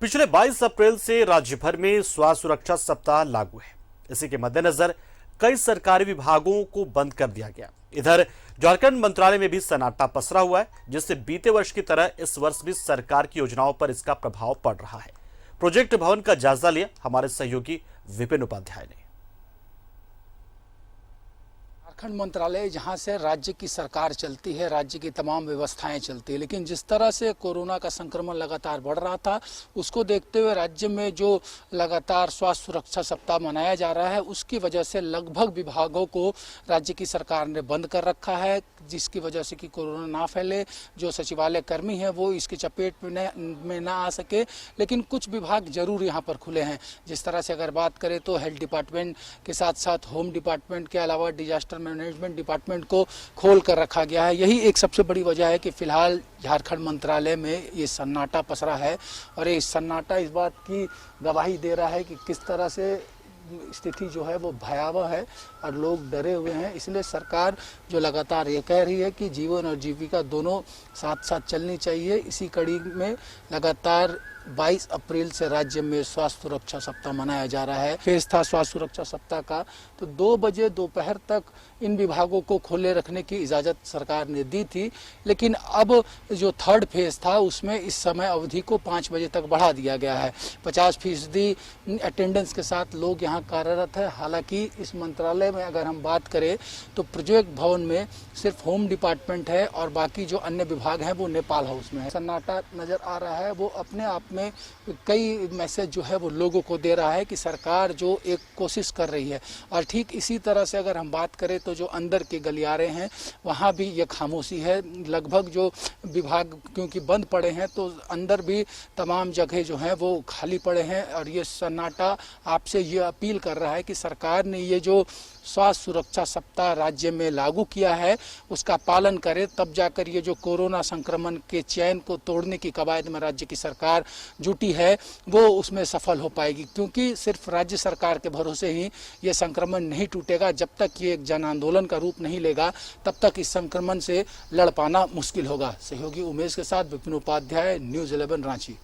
पिछले 22 अप्रैल से राज्य भर में स्वास्थ्य सुरक्षा सप्ताह लागू है। इसी के मद्देनजर कई सरकारी विभागों को बंद कर दिया गया। इधर झारखंड मंत्रालय में भी सन्नाटा पसरा हुआ है, जिससे बीते वर्ष की तरह इस वर्ष भी सरकार की योजनाओं पर इसका प्रभाव पड़ रहा है। प्रोजेक्ट भवन का जायजा लिया हमारे सहयोगी विपिन उपाध्याय ने। झारखंड मंत्रालय जहां से राज्य की सरकार चलती है, राज्य की तमाम व्यवस्थाएं चलती है, लेकिन जिस तरह से कोरोना का संक्रमण लगातार बढ़ रहा था, उसको देखते हुए राज्य में जो लगातार स्वास्थ्य सुरक्षा सप्ताह मनाया जा रहा है, उसकी वजह से लगभग विभागों को राज्य की सरकार ने बंद कर रखा है, जिसकी वजह से कि कोरोना ना फैले, जो सचिवालय कर्मी हैं वो इसकी चपेट में ना आ सके। लेकिन कुछ विभाग जरूर यहाँ पर खुले हैं। जिस तरह से अगर बात करें तो हेल्थ डिपार्टमेंट के साथ साथ होम डिपार्टमेंट के अलावा डिजास्टर मैनेजमेंट डिपार्टमेंट को खोल कर रखा गया है। यही एक सबसे बड़ी वजह है कि फिलहाल झारखंड मंत्रालय में ये सन्नाटा पसरा है, और ये सन्नाटा इस बात की गवाही दे रहा है कि किस तरह से स्थिति जो है वो भयावह है और लोग डरे हुए हैं। इसलिए सरकार जो लगातार ये कह रही है कि जीवन और जीविका दोनों साथ साथ चलनी चाहिए। इसी कड़ी में लगातार 22 अप्रैल से राज्य में स्वास्थ्य सुरक्षा सप्ताह मनाया जा रहा है। फेज था स्वास्थ्य सुरक्षा सप्ताह का, तो 2 बजे दोपहर तक इन विभागों को खोले रखने की इजाज़त सरकार ने दी थी, लेकिन अब जो थर्ड फेज था उसमें इस समय अवधि को 5 बजे तक बढ़ा दिया गया है। 50% अटेंडेंस के साथ लोग यहाँ कार्यरत है। हालांकि इस मंत्रालय में अगर हम बात करें तो प्रोजेक्ट भवन में सिर्फ होम डिपार्टमेंट है और बाकी जो अन्य विभाग हैं वो नेपाल हाउस में है। सन्नाटा नज़र आ रहा है, वो अपने आप में कई मैसेज जो है वो लोगों को दे रहा है कि सरकार जो एक कोशिश कर रही है। और ठीक इसी तरह से अगर हम बात करें तो जो अंदर के गलियारे हैं वहाँ भी ये खामोशी है। लगभग जो विभाग क्योंकि बंद पड़े हैं तो अंदर भी तमाम जगह जो हैं वो खाली पड़े हैं, और ये सन्नाटा आपसे ये अपील कर रहा है कि सरकार ने ये जो स्वास्थ्य सुरक्षा सप्ताह राज्य में लागू किया है उसका पालन करे, तब जाकर ये जो कोरोना संक्रमण के चैन को तोड़ने की कवायद में राज्य की सरकार जुटी है वो उसमें सफल हो पाएगी। क्योंकि सिर्फ राज्य सरकार के भरोसे ही ये संक्रमण नहीं टूटेगा। जब तक ये एक जन आंदोलन का रूप नहीं लेगा तब तक इस संक्रमण से लड़ पाना मुश्किल होगा। सहयोगी उमेश के साथ विपिन उपाध्याय, न्यूज़ 11 रांची।